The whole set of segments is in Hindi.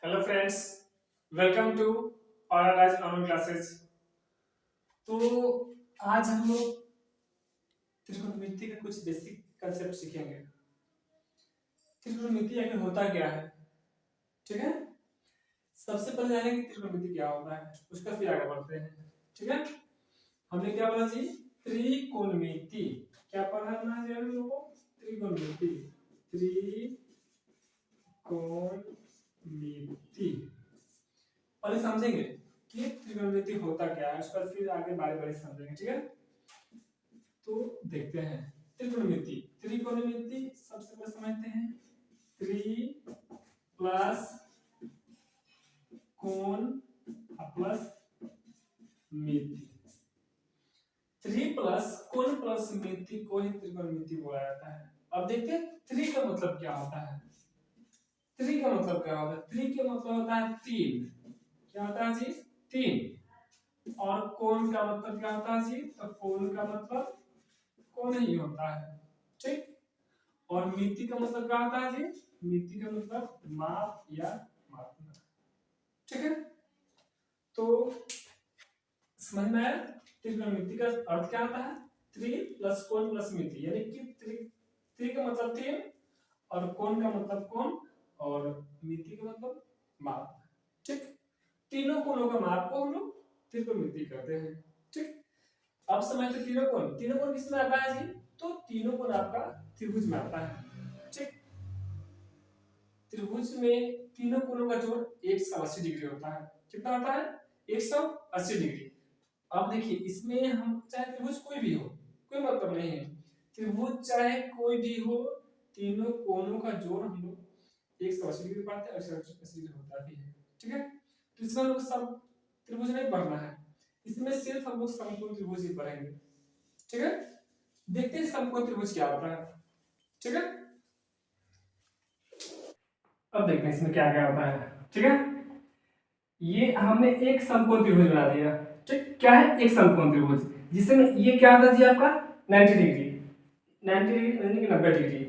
Hello friends, welcome to Paradise online classes. तो आज हम लोग त्रिकोणमिति का कुछ बेसिक कंसेप्ट सीखेंगे। त्रिकोणमिति आखिर होता क्या है, ठीक है। सबसे पहले जानेंगे कि त्रिकोणमिति क्या होता है, उसका फिर आगे बढ़ते हैं, ठीक है। हमने क्या पढ़ा जी? त्रिकोणमिति। क्या पढ़ना है हम लोगों को? त्रिकोणमिति। त्रिकोणमिति पहले समझेंगे कि त्रिकोणमिति होता क्या है, उसका फिर आगे बारी बारी समझेंगे, ठीक है। तो देखते हैं त्रिकोणमिति। त्रिकोणमिति सबसे पहले समझते हैं। त्रि प्लस कोण प्लस मिति। त्रि प्लस कोण प्लस मिति को ही त्रिकोणमिति बोला जाता है। अब देखते हैं त्रि का मतलब क्या होता है। त्रि का मतलब क्या होता है? त्रि का मतलब होता है तीन। क्या होता है जी? तीन। और कोण का मतलब क्या होता है जी? तो कोण का मतलब कोण ही होता है, ठीक। और मिति का मतलब क्या होता है जी? मिति का मतलब माप या मापना, ठीक है। तो समझ में आया? त्रिकोणमिति का अर्थ क्या होता है? त्रि प्लस कोण प्लस मिति, यानी कि त्रि का मतलब तीन और कोण का मतलब कोण और मिति का मतलब माप, ठीक। तीनों कोणों का माप को हम लोग त्रिकोणमिति कहते हैं, ठीक। अब समझते तीनों कोण किस में आता है जी? तो तीनों कोण आपका त्रिभुज में आता है, ठीक। त्रिभुज में तीनों कोणों का जोड़ 180 डिग्री होता है। कितना होता है? 180 डिग्री। अब देखिए इसमें हम चाहे त्रिभुज कोई भी हो, कोई मतलब नहीं है। त्रिभुज चाहे कोई भी हो, तीनों कोणों का जोड़ हम लोग 180 डिग्री पाते हैं और 180 डिग्री होता भी है, ठीक है। तो इसमें हम लोग सब त्रिभुज नहीं पढ़ना है, इसमें सिर्फ हम लोग समकोण त्रिभुज ही पढ़ेंगे, ठीक है। देखते हैं समकोण त्रिभुज क्या होता है, ठीक है। अब देखते हैं इसमें क्या क्या होता है, ठीक है। ये हमने एक समकोण त्रिभुज बना दिया, ठीक। क्या है? एक समकोण त्रिभुज, जिसमें ये क्या होता है जी आपका 90 डिग्री, 90 डिग्री यानी कि 90 डिग्री,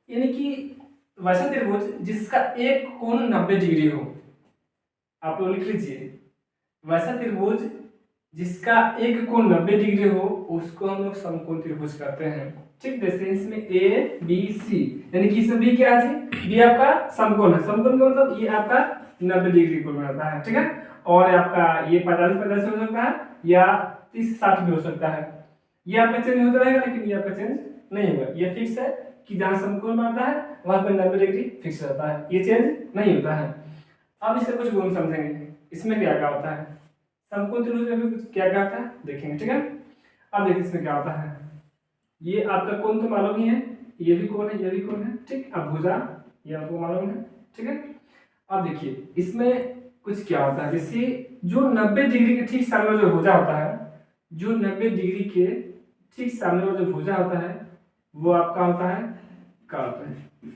यानी कि वैसा त्रिभुज जिसका एक कोण 90 डिग्री हो। आप लोग लिख लीजिए, वैसा त्रिभुज जिसका एक कोण 90 डिग्री हो उसको हम लोग समकोण त्रिभुज कहते हैं, ठीक। जैसे इसमें ए बी सी, यानी कि इसमें बी क्या है? बी आपका समकोण है। समकोण का मतलब ये आपका 90 डिग्री कोण बनाता है, ठीक है। और आपका ये 45 हो सकता है या 30-60 भी हो सकता है। ये आपका चेंज होता रहेगा, लेकिन ये आपका चेंज नहीं होगा। ये फिक्स है कि जहां समकोण बनता है वहां पर 90 डिग्री फिक्स रहता है, ये चेंज नहीं होता है। अब इससे कुछ गुण समझेंगे, इसमें क्या क्या होता है। समकोण त्रिभुज में भी क्या क्या होता है देखेंगे, ठीक है। अब देखिए इसमें क्या होता है। ये आपका कोण तो मालूम ही है, ये भी कोण है, ये भी कोण है, ठीक। अब भुजा ये आपको मालूम है, ठीक है। अब देखिए इसमें कुछ क्या होता है, जैसे जो 90 डिग्री के ठीक सामने जो भुजा होता है, जो 90 डिग्री के ठीक सामने वाला जो भुजा होता है वो आपका होता है कर्म।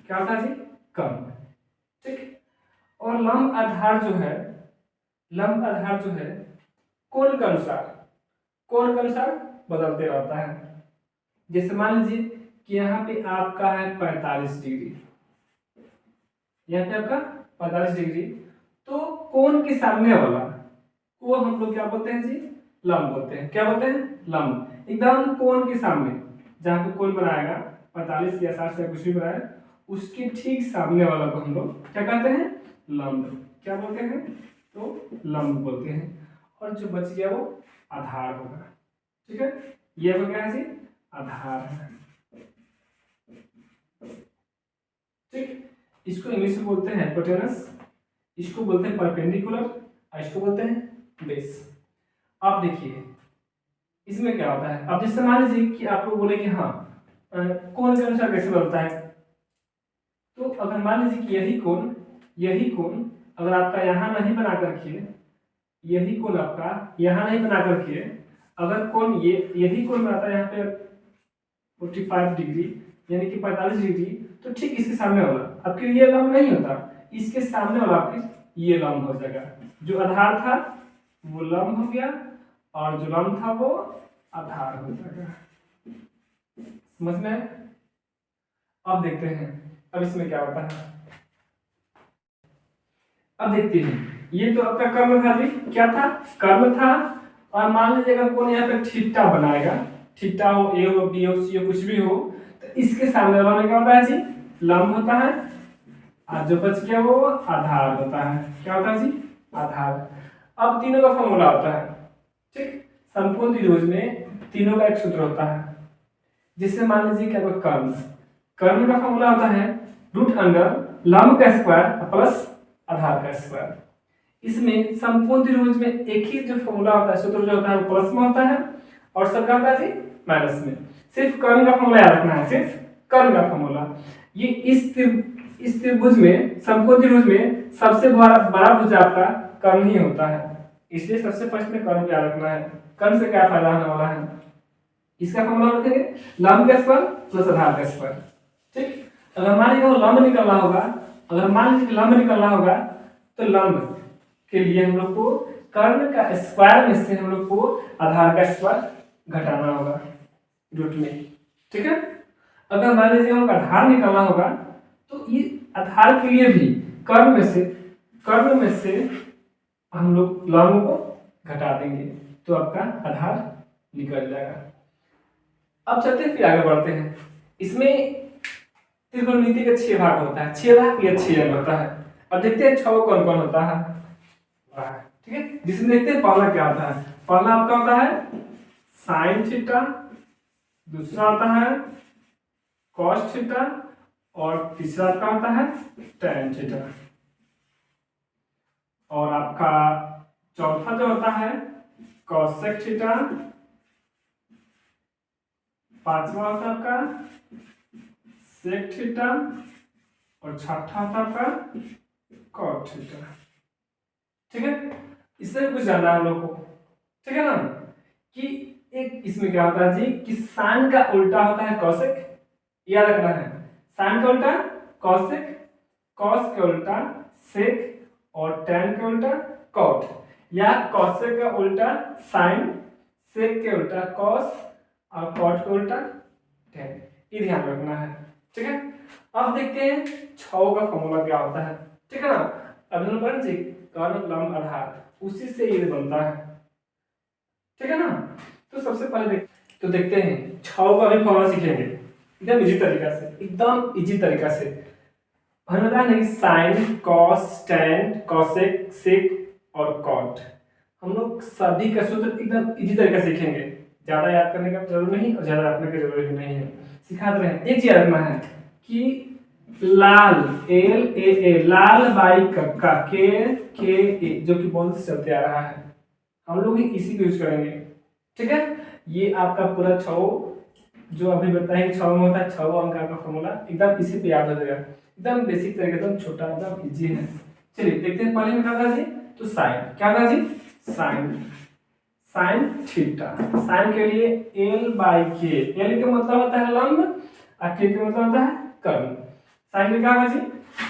क्या होता है जी? कर्म, ठीक। और लंब आधार जो है, लंब आधार जो है कोण के अनुसार, कोण के अनुसार बदलते रहता है। जैसे मान लीजिए कि यहाँ पे आपका है 45 डिग्री, यहाँ पे आपका 45 डिग्री, तो कोण के सामने वाला को हम लोग क्या बोलते हैं जी? लंब बोलते हैं। क्या बोलते हैं? लंब। एकदम कोण के सामने जहाँ पे कोण बनाएगा 45 या 60 या कुछ भी बनाए, उसके ठीक सामने वाला को हम लोग क्या कहते हैं? लंब। क्या बोलते हैं? तो लंब बोलते हैं। और जो बच गया वो आधार होगा, ठीक है। ये हो गया जी आधार है, ठीक। इसको इंग्लिश में बोलते हैं हाइपोटेनस, इसको बोलते हैं परपेंडिकुलर और इसको बोलते हैं बेस। अब देखिए इसमें क्या होता है। अब जैसे मान लीजिए कि आप लोग बोले कि हाँ कोण के अनुसार कैसे बदलता है, तो अगर मान लीजिए कि यही कोण अगर आपका यहाँ नहीं बना करके, यही कोण आपका यहाँ नहीं बना करके अगर कोण यही कोण बनाता है यहाँ पे 45 डिग्री यानी कि 45 डिग्री, तो ठीक इसके सामने वाला आपके ये लंब नहीं होता, इसके सामने वाला आपके ये लंब हो जाएगा। जो आधार था वो लंब हो गया और जो लंब था वो आधार हो जाएगा। समझ में? अब देखते हैं अब इसमें क्या होता है। अब देखते हैं, ये तो आपका कर्म था जी, क्या था, कर्म था। और मान लीजिए अगर कौन यहाँ पे थीटा बनाएगा, थीटा हो, ए हो, बी हो, सी हो, कुछ भी हो, तो इसके सामने वाला क्या होता है जी, लंब होता है, और जो बच गया वो आधार होता है। क्या होता है जी, आधार। अब तीनों का फॉर्मूला होता है, ठीक, समकोण त्रिभुज में तीनों का एक सूत्र होता है, जिससे मान लीजिए क्या, कर्म, कर्म का फॉर्मूला होता है रूट अंडर लंब का स्क्वायर प्लस आधार का स्क्वायर। इसमें समकोण त्रिभुज में एक ही जो फॉर्मूला होता है, सूत्र जो होता है वो प्लस में होता है, और सबका होता है जी माइनस में। सिर्फ कर्म का फॉर्मूला याद रखना है, सिर्फ कर्म का फॉर्मूला। ये इस त्रिभुज में, समकोण त्रिभुज में सबसे बड़ा भुज आपका कर्म ही होता है, इसलिए सबसे फर्स्ट में कर्म याद रखना है। कर्म से क्या फायदा होने वाला है, इसका फॉर्मूला रखेंगे लंब का स्क्वायर प्लस आधार का स्क्वायर, ठीक। अगर मान लीजिए लंब निकलना होगा, अगर मान लीजिए लंब निकलना होगा, तो लंब के लिए हम लोग को कर्ण का स्क्वायर में से हम लोग को आधार का स्क्वायर घटाना होगा रूट में, ठीक है। अगर मान लीजिए हम आधार निकालना होगा, तो ये आधार के लिए भी कर्ण में से हम लोग लंब को घटा देंगे, तो आपका आधार निकल जाएगा। अब चलते हैं, फिर आगे बढ़ते हैं। इसमें त्रिकोणमिति का 6 भाग होता है, 6 भाग या 6 अंग होता है। अब देखते हैं 6 कौन कौन होता है, ठीक है। जिसमें देखते हैं पहला क्या होता है, पहला आपका होता है साइन थीटा, दूसरा होता है कॉस थीटा, और तीसरा आपका होता है टैन थीटा, और आपका चौथा जो होता है कॉसेक थीटा, पांचवा होता है आपका सेक थीटा, और छठा होता है आपका कॉट थीटा, ठीक है। इससे कुछ जानना है हम लोग को, ठीक है ना, कि एक इसमें क्या होता है जी, कि साइन का उल्टा होता है कॉसेक, याद रखना है, साइन का उल्टा कॉसेक, कॉस का उल्टा सेक, और टैन का उल्टा कॉट, या कॉसेक का उल्टा साइन, सेक के उल्टा कॉस, और कॉट का उल्टा टैन, ये ध्यान रखना है, ठीक है। अब देखते हैं 6 का फॉर्मूला क्या होता है, ठीक है ना। अभिलंबन से कर्ण लंब आधार, उसी से ये बनता है, ठीक है ना। तो सबसे पहले देखते हैं 6 का भी फॉर्मूला सीखेंगे एकदम इजी तरीका से, एकदम इजी तरीका से। हमें बताया ना कि साइन, कॉस, टैन, कॉसेक, सेक और कॉट, हम लोग सभी का सूत्र एकदम इजी तरीका से सीखेंगे, ज्यादा याद करने का जरूर नहीं और ज्यादा रखने की जरूरत नहीं है, सिखा रहे हैं। एक चीज रखना है कि लाल, L A A, Lal by कक्का, के ए, जो कि बहुत से चलते आ रहा है, हम लोग इसी को यूज करेंगे, ठीक है। ये आपका पूरा 6 जो अभी बताएंगे 6 में होता है, 6 अंक का फॉर्मूला एकदम इसी पे याद हो जाएगा, एकदम बेसिक तरीके से, एकदम छोटा, एकदम इजी है। चलिए देखते हैं, पहले में क्या था जी, तो साइन, क्या था जी, साइन थीटा, साइन के लिए एल बाई के, एल का मतलब होता है लंब, और के का मतलब होता है कर्ण। साइन में क्या होगा जी,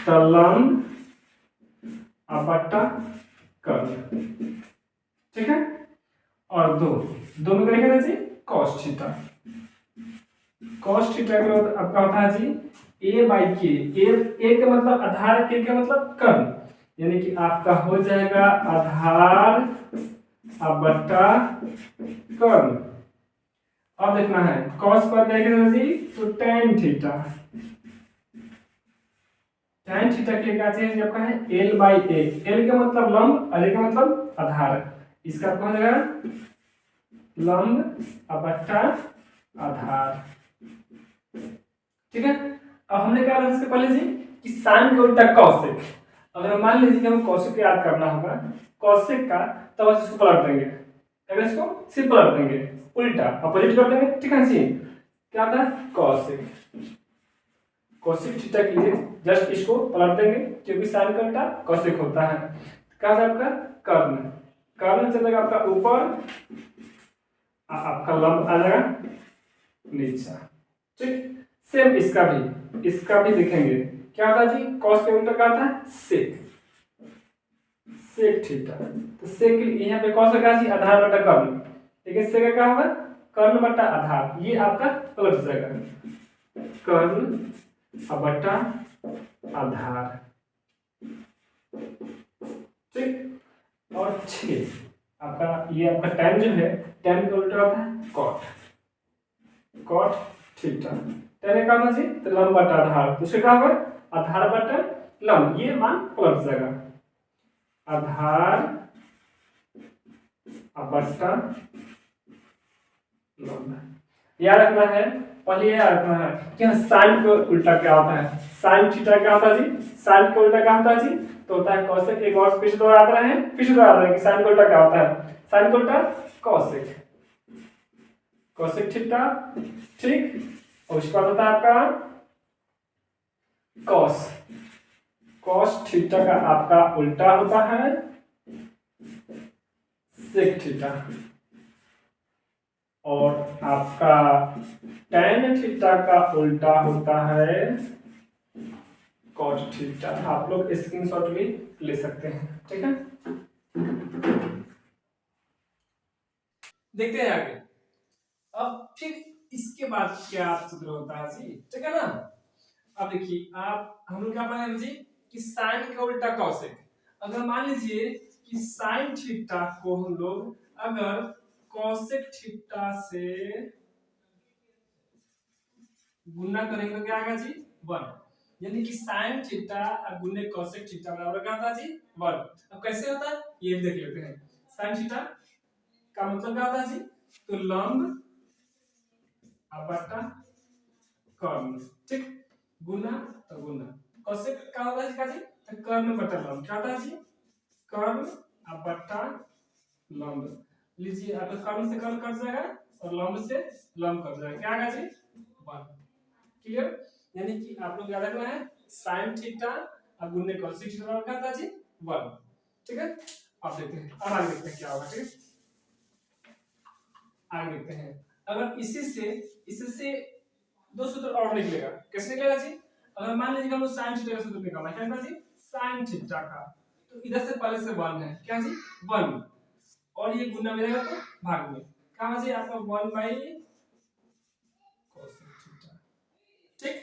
तो लंब बट्टा कर्ण, ठीक है। और दो में करेंगे ना जी कॉस थीटा, कॉस थीटा का आपका होता है जी ए बाई के, ए का मतलब आधार, के का मतलब कर्ण, यानी कि आपका हो जाएगा आधार बट्टा कर्ण। अब देखना है कॉस पर देखेंगे जी, तो टैन थीटा, टैन थीटा के लिए क्या चाहिए आपका है एल बाई ए, एल का मतलब लंब और ए का मतलब आधार, इसका कौन हो जाएगा लंब बट्टा आधार, ठीक है। अब हमने क्या इससे पहले जी कि साइन का उल्टा कॉसेक, अगर मान लीजिए कि हमें कॉसेक को याद करना होगा, कॉसेक का, तब तो इसको पलट देंगे, अगर इसको सिर्फ पलट देंगे, उल्टा अपोजिट कर देंगे, ठीक है जी। क्या होता है कॉसेक, कॉसेक थीटा के लिए जस्ट इसको पलट देंगे, क्योंकि साइन का उल्टा कॉसेक होता है। क्या है आपका कर्ण, कर्ण चलेगा आपका ऊपर, आपका लंब आ जाएगा नीचे, ठीक। सेम इसका भी देखेंगे, क्या होता है जी, कॉस के उल्टा क्या होता है सेक, सेक थीटा, तो सेक यहाँ पे कॉस का जी आधार बटा कर्ण, लेकिन सेक क्या होगा कर्ण बटा आधार, ये आपका पलट जाएगा कर्ण बटा आधार, ठीक। और 6 आपका ये आपका tan जो है, tan का उल्टा होता है cot थीटा। tan का होगा जी तो लंब बटा आधार, तो इसका क्या होगा आधार बटा लंब, ये मान पलट जाएगा आधार बटा लंब। याद रखना है, पहले याद रखना है कि साइन को उल्टा क्या होता है, साइन थीटा क्या होता है जी, साइन को उल्टा क्या होता है जी, तो होता है कोसेक। एक और फिर से दोहरा रहे हैं, फिर से दोहरा रहे हैं कि साइन को उल्टा क्या होता है, साइन को उल्टा कोसेक, कोसेक थीटा, ठीक। और उसके बाद होता है आपका कॉस, कॉस थीटा का आपका उल्टा होता है सेक थीटा, और आपका tan थीटा का उल्टा होता है cot थीटा। आप लोग स्क्रीनशॉट भी ले सकते हैं, ठीक है। देखते हैं आगे। अब फिर इसके बाद क्या सूत्र होता है जी, ठीक है ना। अब देखिए आप हम लोग क्या पढ़े जी कि साइन का उल्टा कॉसेक। अगर मान लीजिए कि साइन थीटा को हम लोग अगर कॉसेक थीटा से गुना करेंगे तो क्या आएगा जी 1, यानी कि साइन थीटा गुने कॉसेक थीटा बराबर क्या होता है जी 1। अब कैसे होता है ये भी देख लेते हैं। साइन थीटा का मतलब क्या होता है जी, तो लंब बटा कर्ण, ठीक, गुना तो गुना। कॉसेक का होता है जी तो कर्ण बटा लंब, क्या होता है जी कर्ण बटा लंब। लीजिए अब कर्ण से कर्ण कट जाएगा और लंब से लंब कट जाएगा, क्या आएगा जी 1। क्लियर, यानी कि आप लोग याद रखना है साइन थीटा और गुने कोसेक थीटा बराबर क्या था जी 1, ठीक है। अब देखते हैं, अब आगे देखते हैं क्या होगा, ठीक है। आगे देखते हैं, अगर इसी से दो सूत्र और निकलेगा, कैसे निकलेगा जी, अगर मान लीजिए हम लोग साइन थीटा का सूत्र निकालना है, क्या था जी साइन थीटा का, तो इधर से पहले से 1 है, क्या जी 1, और ये गुना में रहेगा तो भाग में, क्या होगा जी आपका 1 बाई कोसेक थीटा, ठीक।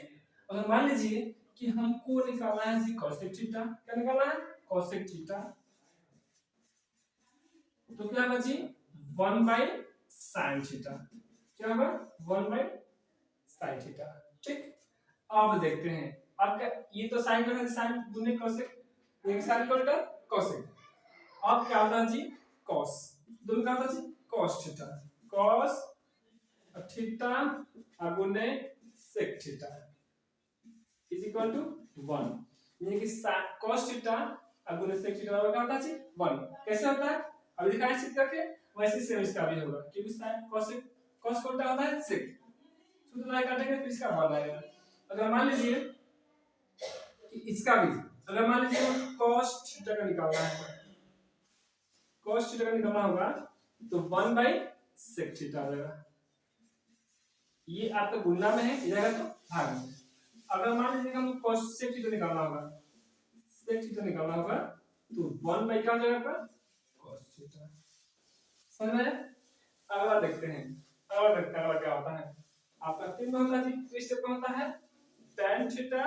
अगर मान लीजिए कि हमको निकालना है जी कोसेक थीटा, क्या निकालना है कोसेक थीटा, तो क्या होगा जी 1 बाई साइन थीटा, क्या होगा 1 बाई साइन थीटा, ठीक। अब देखते हैं आपका ये तो साइन का है, साइन गुने कोसेक, ये साइन का उल्टा कोसेक। अब क्या होता है जी cos, दोनों क्या होता है जी cos थीटा, cos थीटा गुने sec theta is equal to 1, यानी कि cos थीटा गुने sec थीटा बराबर क्या होता है जी 1। कैसे होता है अभी दिखाएं चित्र करके, वैसे सेम इसका भी होगा, क्योंकि sin cos का उल्टा होता है sec, सूत्र लगा काटेंगे फिर इसका मान आएगा। अगर मान लीजिए कि इसका भी, अगर मान लीजिए cos थीटा का निकालना है, cos थीटा का निकालना होगा तो 1 बाई sec थीटा आ जाएगा, ये आपका गुणा में है इधर तो भाग में। अगर मान लीजिए हम cos sec थीटा निकालना होगा, sec थीटा निकालना होगा तो 1 बाई क्या हो जाएगा आपका cos थीटा, समझ में आया। अगला देखते हैं, अगला देखते हैं अगला क्या होता है आपका 3 में होता है जी, 3 स्टेप में होता है tan थीटा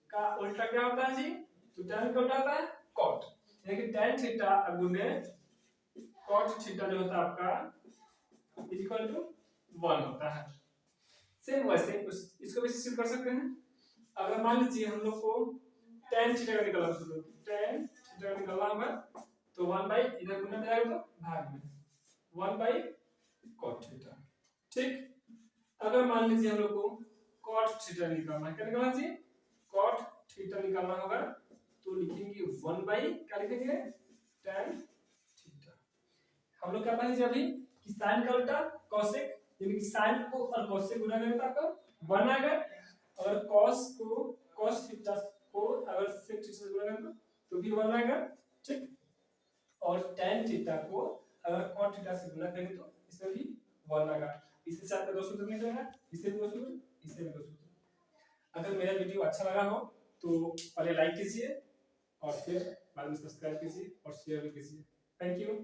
का उल्टा क्या होता है जी, तो tan का उल्टा होता है cot, यानी कि tan थीटा गुने cot थीटा जो होता है आपका इज इक्वल टू 1 होता है। सेम वैसे इसको भी सिद्ध कर सकते हैं। अगर मान लीजिए हम लोग को tan थीटा का निकालना है, tan थीटा का निकालना होगा तो 1 बाई इधर गुना में जाएगा तो भाग में 1 बाई cot थीटा, ठीक। अगर मान लीजिए हम लोग को cot थीटा निकालना है, क्या निकालना चाहिए cot थीटा निकालना होगा तो लिखेंगे 1 बाई क्या लिखेंगे tan थीटा। हम लोग क्या पढ़े अभी कि sin का उल्टा cosec, यानी कि sin को और cos से गुणा करें तो आपका 1 आएगा, अगर cos को cos थीटा को अगर sec थीटा से गुणा करें तो भी 1 आएगा, ठीक। और tan थीटा को अगर cot थीटा से गुणा करें तो इसमें भी 1 आएगा। इसके साथ में दो सूत्र निकलेगा, इससे भी दो सूत्र, इससे भी दो सूत्र। अगर मेरा वीडियो अच्छा लगा हो तो पहले लाइक कीजिए और फिर बाद में सब्सक्राइब कीजिए और शेयर भी कीजिए। Thank you.